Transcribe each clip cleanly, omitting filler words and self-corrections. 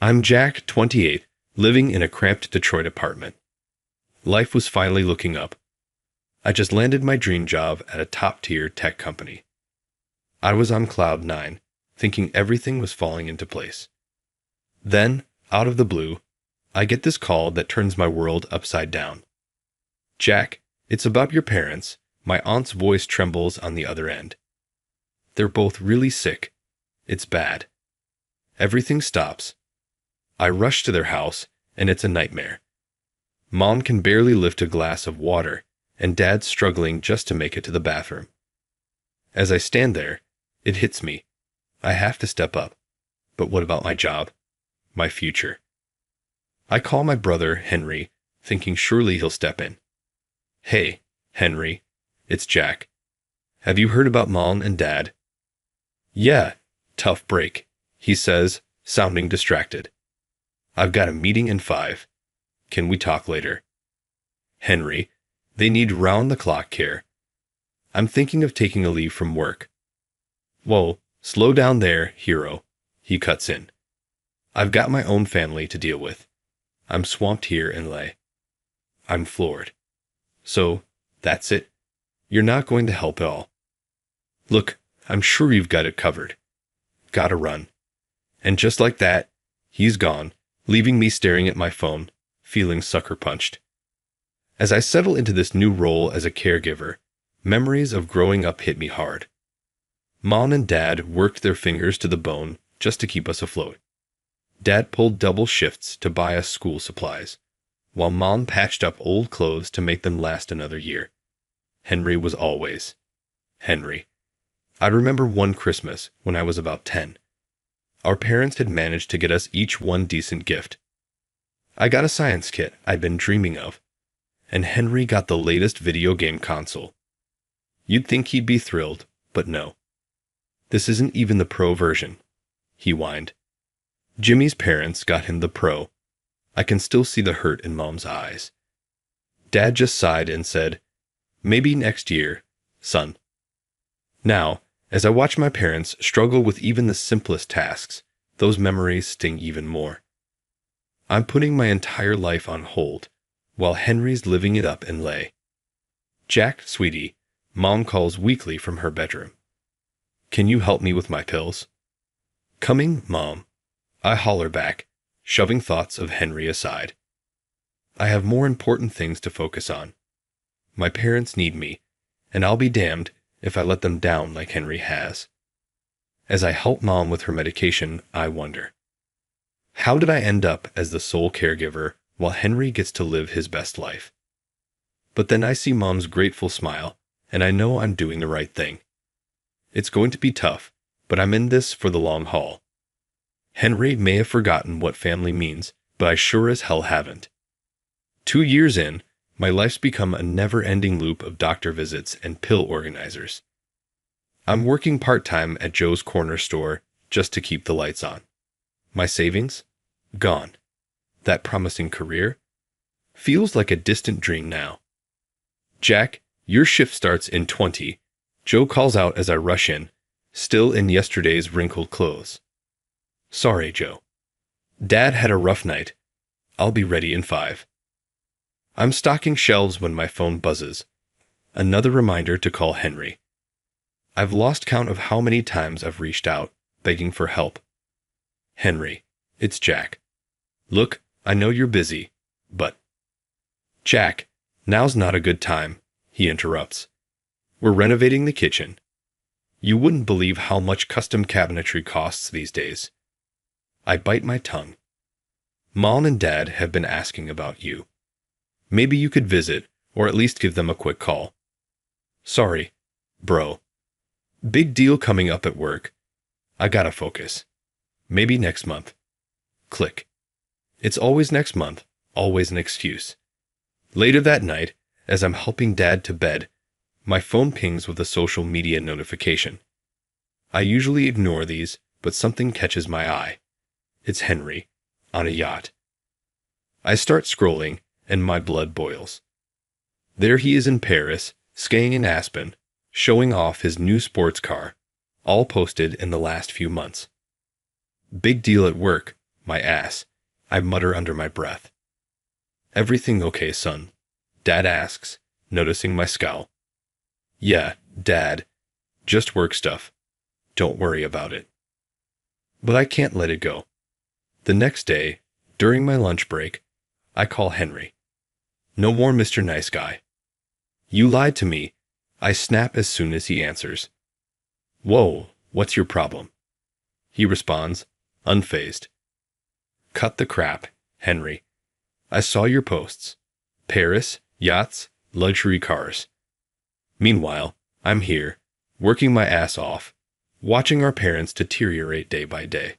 I'm Jack, 28, living in a cramped Detroit apartment. Life was finally looking up. I just landed my dream job at a top-tier tech company. I was on cloud nine, thinking everything was falling into place. Then, out of the blue, I get this call that turns my world upside down. Jack, it's about your parents. My aunt's voice trembles on the other end. They're both really sick. It's bad. Everything stops. I rush to their house, and it's a nightmare. Mom can barely lift a glass of water, and Dad's struggling just to make it to the bathroom. As I stand there, it hits me. I have to step up. But what about my job? My future? I call my brother, Henry, thinking surely he'll step in. Hey, Henry, it's Jack. Have you heard about Mom and Dad? Yeah, tough break, he says, sounding distracted. I've got a meeting in 5. Can we talk later? Henry, they need round-the-clock care. I'm thinking of taking a leave from work. Whoa, slow down there, hero, he cuts in. I've got my own family to deal with. I'm swamped here in Leh. I'm floored. So, that's it? You're not going to help at all. Look, I'm sure you've got it covered. Gotta run. And just like that, he's gone, leaving me staring at my phone, feeling sucker-punched. As I settle into this new role as a caregiver, memories of growing up hit me hard. Mom and Dad worked their fingers to the bone just to keep us afloat. Dad pulled double shifts to buy us school supplies, while Mom patched up old clothes to make them last another year. Henry was always Henry. I remember one Christmas when I was about 10. Our parents had managed to get us each one decent gift. I got a science kit I'd been dreaming of, and Henry got the latest video game console. You'd think he'd be thrilled, but no. This isn't even the Pro version, he whined. Jimmy's parents got him the Pro. I can still see the hurt in Mom's eyes. Dad just sighed and said, "Maybe next year, son." Now, as I watch my parents struggle with even the simplest tasks, those memories sting even more. I'm putting my entire life on hold, while Henry's living it up in Leh. Jack, sweetie, Mom calls weekly from her bedroom. Can you help me with my pills? Coming, Mom. I holler back, shoving thoughts of Henry aside. I have more important things to focus on. My parents need me, and I'll be damned if I let them down like Henry has. As I help Mom with her medication, I wonder, how did I end up as the sole caregiver while Henry gets to live his best life? But then I see Mom's grateful smile, and I know I'm doing the right thing. It's going to be tough, but I'm in this for the long haul. Henry may have forgotten what family means, but I sure as hell haven't. 2 years in, my life's become a never-ending loop of doctor visits and pill organizers. I'm working part-time at Joe's corner store just to keep the lights on. My savings? Gone. That promising career? Feels like a distant dream now. Jack, your shift starts in 20. Joe calls out as I rush in, still in yesterday's wrinkled clothes. Sorry, Joe. Dad had a rough night. I'll be ready in 5. I'm stocking shelves when my phone buzzes. Another reminder to call Henry. I've lost count of how many times I've reached out, begging for help. Henry, it's Jack. Look, I know you're busy, but... Jack, now's not a good time, he interrupts. We're renovating the kitchen. You wouldn't believe how much custom cabinetry costs these days. I bite my tongue. Mom and Dad have been asking about you. Maybe you could visit, or at least give them a quick call. Sorry, bro. Big deal coming up at work. I gotta focus. Maybe next month. Click. It's always next month, always an excuse. Later that night, as I'm helping Dad to bed, my phone pings with a social media notification. I usually ignore these, but something catches my eye. It's Henry, on a yacht. I start scrolling, and my blood boils. There he is in Paris, skiing in Aspen, showing off his new sports car, all posted in the last few months. Big deal at work, My ass, I mutter under my breath. Everything okay, son? Dad asks, noticing my scowl. Yeah, Dad. Just work stuff. Don't worry about it. But I can't let it go. The next day, during my lunch break, I call Henry. No more Mr. Nice Guy. You lied to me. I snap as soon as he answers. Whoa, what's your problem? He responds, unfazed. Cut the crap, Henry. I saw your posts. Paris, yachts, luxury cars. Meanwhile, I'm here, working my ass off, watching our parents deteriorate day by day.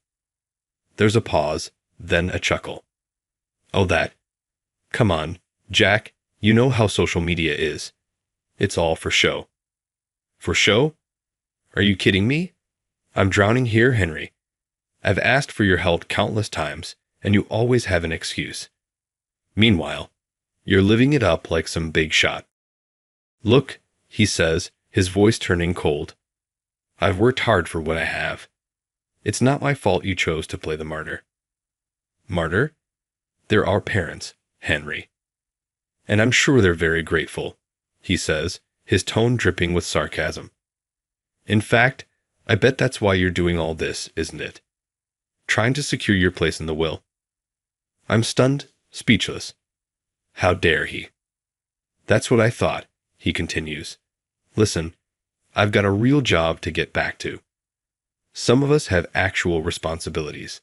There's a pause, then a chuckle. Oh, that. Come on, Jack, you know how social media is. It's all for show. For show? Are you kidding me? I'm drowning here, Henry. I've asked for your help countless times, and you always have an excuse. Meanwhile, you're living it up like some big shot. Look, he says, his voice turning cold. I've worked hard for what I have. It's not my fault you chose to play the martyr. Martyr? They're our parents, Henry. And I'm sure they're very grateful, he says, his tone dripping with sarcasm. In fact, I bet that's why you're doing all this, isn't it? Trying to secure your place in the will. I'm stunned, speechless. How dare he? That's what I thought, he continues. Listen, I've got a real job to get back to. Some of us have actual responsibilities.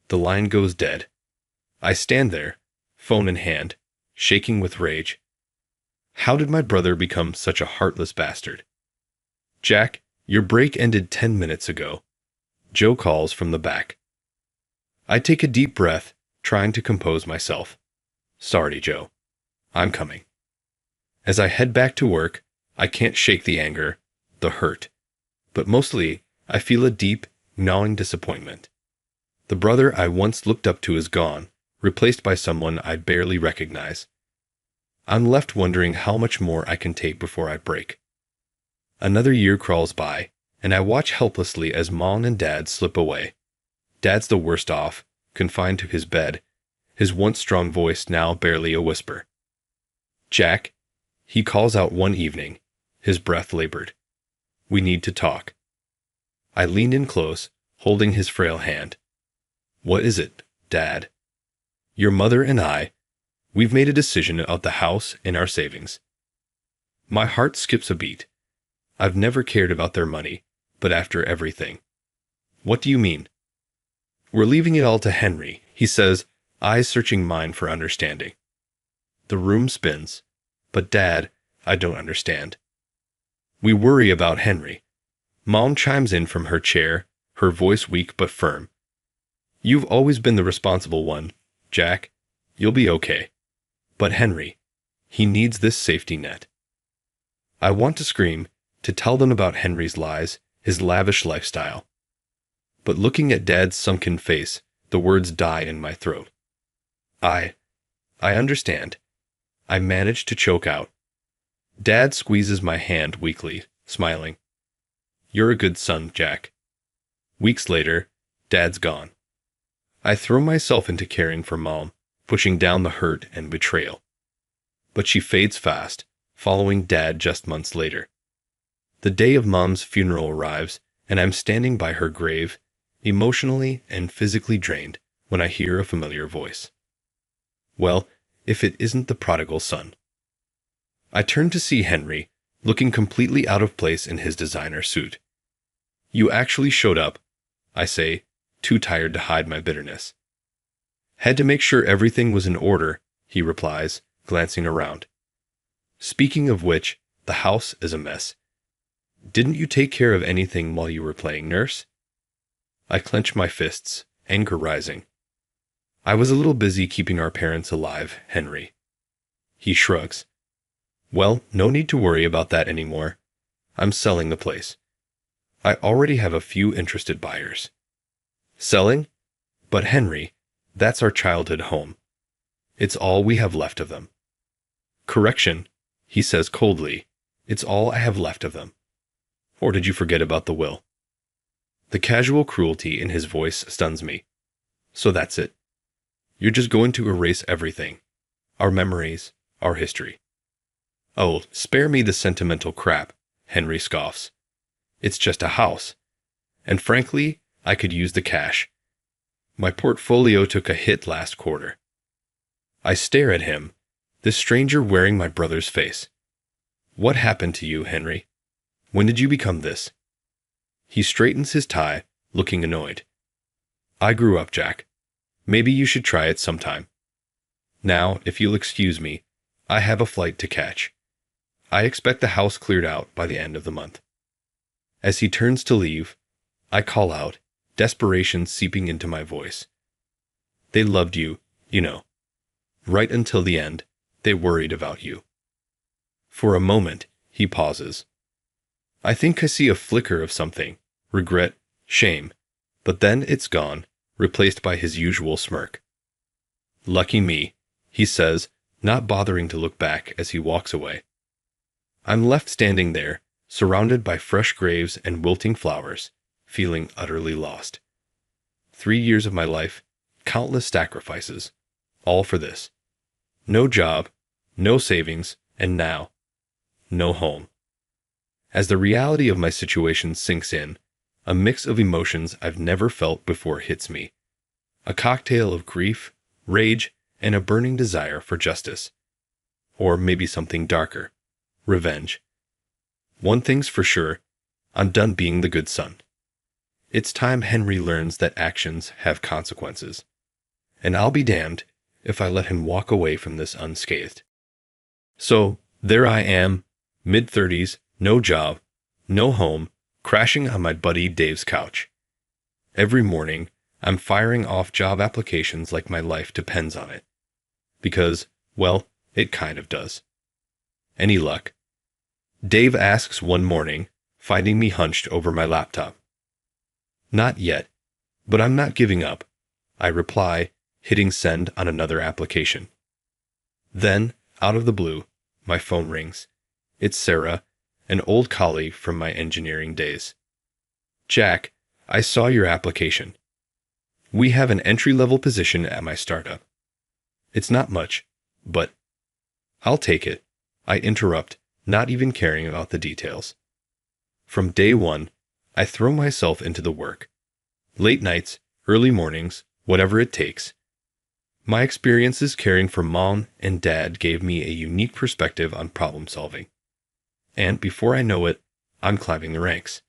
The line goes dead. I stand there, phone in hand, shaking with rage. How did my brother become such a heartless bastard? Jack, your break ended 10 minutes ago. Joe calls from the back. I take a deep breath, trying to compose myself. Sorry, Joe. I'm coming. As I head back to work, I can't shake the anger, the hurt. But mostly, I feel a deep, gnawing disappointment. The brother I once looked up to is gone, replaced by someone I barely recognize. I'm left wondering how much more I can take before I break. Another year crawls by, and I watch helplessly as Mom and Dad slip away. Dad's the worst off, confined to his bed, his once strong voice now barely a whisper. Jack, he calls out one evening, his breath labored. We need to talk. I leaned in close, holding his frail hand. What is it, Dad? Your mother and we've made a decision about the house and our savings. My heart skips a beat. I've never cared about their money, but after everything. What do you mean? We're leaving it all to Henry, he says, eyes searching mine for understanding. The room spins. But Dad, I don't understand. We worry about Henry. Mom chimes in from her chair, her voice weak but firm. You've always been the responsible one, Jack. You'll be okay. But Henry, he needs this safety net. I want to scream, to tell them about Henry's lies, his lavish lifestyle. But looking at Dad's sunken face, the words die in my throat. I understand. I manage to choke out. Dad squeezes my hand weakly, smiling. You're a good son, Jack. Weeks later, Dad's gone. I throw myself into caring for Mom, pushing down the hurt and betrayal. But she fades fast, following Dad just months later. The day of Mom's funeral arrives, and I'm standing by her grave, emotionally and physically drained, when I hear a familiar voice. Well, if it isn't the prodigal son. I turn to see Henry, looking completely out of place in his designer suit. You actually showed up, I say, too tired to hide my bitterness. Had to make sure everything was in order, he replies, glancing around. Speaking of which, the house is a mess. Didn't you take care of anything while you were playing nurse? I clench my fists, anger rising. I was a little busy keeping our parents alive, Henry. He shrugs. Well, no need to worry about that anymore. I'm selling the place. I already have a few interested buyers. Selling? But Henry, that's our childhood home. It's all we have left of them. Correction, he says coldly. It's all I have left of them. Or did you forget about the will? The casual cruelty in his voice stuns me. So that's it. You're just going to erase everything. Our memories, our history. Oh, spare me the sentimental crap, Henry scoffs. It's just a house. And frankly, I could use the cash. My portfolio took a hit last quarter. I stare at him, this stranger wearing my brother's face. What happened to you, Henry? When did you become this? He straightens his tie, looking annoyed. I grew up, Jack. Maybe you should try it sometime. Now, if you'll excuse me, I have a flight to catch. I expect the house cleared out by the end of the month. As he turns to leave, I call out, desperation seeping into my voice. They loved you, you know. Right until the end, they worried about you. For a moment, he pauses. I think I see a flicker of something, regret, shame, but then it's gone, replaced by his usual smirk. Lucky me, he says, not bothering to look back as he walks away. I'm left standing there, surrounded by fresh graves and wilting flowers, feeling utterly lost. 3 years of my life, countless sacrifices, all for this. No job, no savings, and now, no home. As the reality of my situation sinks in, a mix of emotions I've never felt before hits me. A cocktail of grief, rage, and a burning desire for justice. Or maybe something darker. Revenge. One thing's for sure, I'm done being the good son. It's time Henry learns that actions have consequences. And I'll be damned if I let him walk away from this unscathed. So, there I am, mid-30s, no job, no home, crashing on my buddy Dave's couch. Every morning, I'm firing off job applications like my life depends on it. Because, well, it kind of does. Any luck? Dave asks one morning, finding me hunched over my laptop. Not yet, but I'm not giving up, I reply, hitting send on another application. Then, out of the blue, my phone rings. It's Sarah, an old colleague from my engineering days. Jack, I saw your application. We have an entry-level position at my startup. It's not much, but I'll take it, I interrupt, not even caring about the details. From day one, I throw myself into the work. Late nights, early mornings, whatever it takes. My experiences caring for mom and dad gave me a unique perspective on problem solving. And before I know it, I'm climbing the ranks.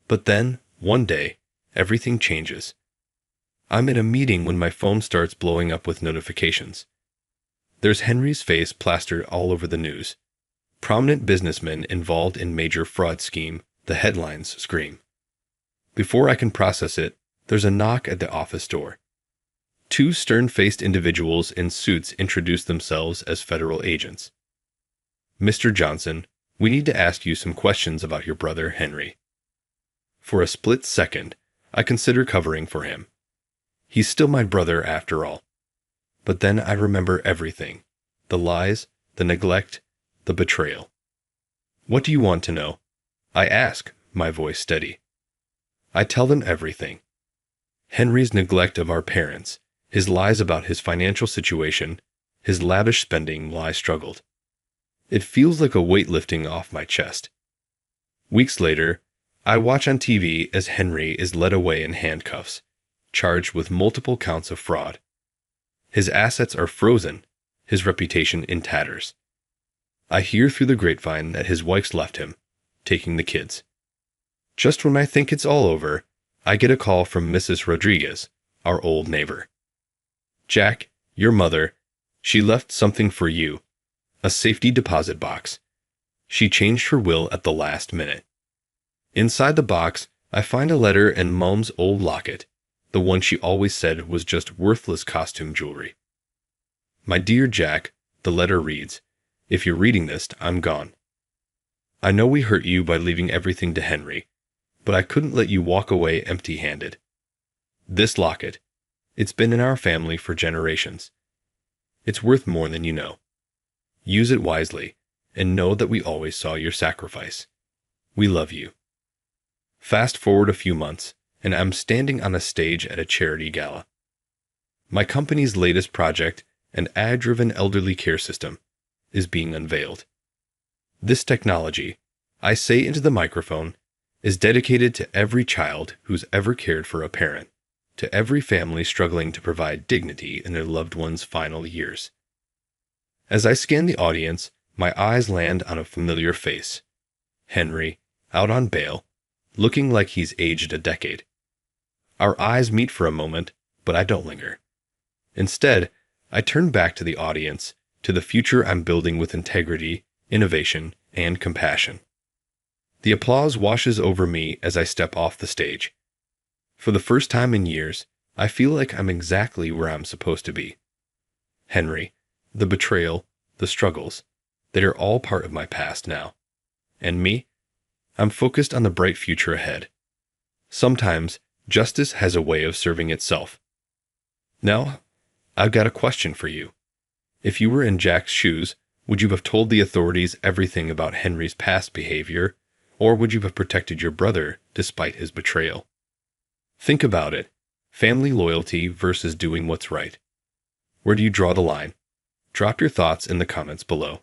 But then, one day, everything changes. I'm in a meeting when my phone starts blowing up with notifications. There's Henry's face plastered all over the news. Prominent businessmen involved in major fraud scheme, the headlines scream. Before I can process it, there's a knock at the office door. 2 stern-faced individuals in suits introduce themselves as federal agents. Mr. Johnson, we need to ask you some questions about your brother Henry. For a split second, I consider covering for him. He's still my brother after all. But then I remember everything. The lies, the neglect, the betrayal. What do you want to know? I ask, my voice steady. I tell them everything. Henry's neglect of our parents, his lies about his financial situation, his lavish spending while I struggled. It feels like a weight lifting off my chest. Weeks later, I watch on TV as Henry is led away in handcuffs, charged with multiple counts of fraud. His assets are frozen, his reputation in tatters. I hear through the grapevine that his wife's left him, taking the kids. Just when I think it's all over, I get a call from Mrs. Rodriguez, our old neighbor. Jack, your mother, she left something for you, a safety deposit box. She changed her will at the last minute. Inside the box, I find a letter and Mom's old locket, the one she always said was just worthless costume jewelry. My dear Jack, the letter reads, if you're reading this, I'm gone. I know we hurt you by leaving everything to Henry, but I couldn't let you walk away empty-handed. This locket, it's been in our family for generations. It's worth more than you know. Use it wisely, and know that we always saw your sacrifice. We love you. Fast forward a few months, and I'm standing on a stage at a charity gala. My company's latest project, an ad-driven elderly care system, is being unveiled. This technology, I say into the microphone, is dedicated to every child who's ever cared for a parent, to every family struggling to provide dignity in their loved one's final years. As I scan the audience, my eyes land on a familiar face. Henry, out on bail, looking like he's aged a decade. Our eyes meet for a moment, but I don't linger. Instead, I turn back to the audience, to the future I'm building with integrity, innovation, and compassion. The applause washes over me as I step off the stage. For the first time in years, I feel like I'm exactly where I'm supposed to be. Henry, the betrayal, the struggles, they are all part of my past now. And me? I'm focused on the bright future ahead. Sometimes, justice has a way of serving itself. Now, I've got a question for you. If you were in Jack's shoes, would you have told the authorities everything about Henry's past behavior, or would you have protected your brother despite his betrayal? Think about it. Family loyalty versus doing what's right. Where do you draw the line? Drop your thoughts in the comments below.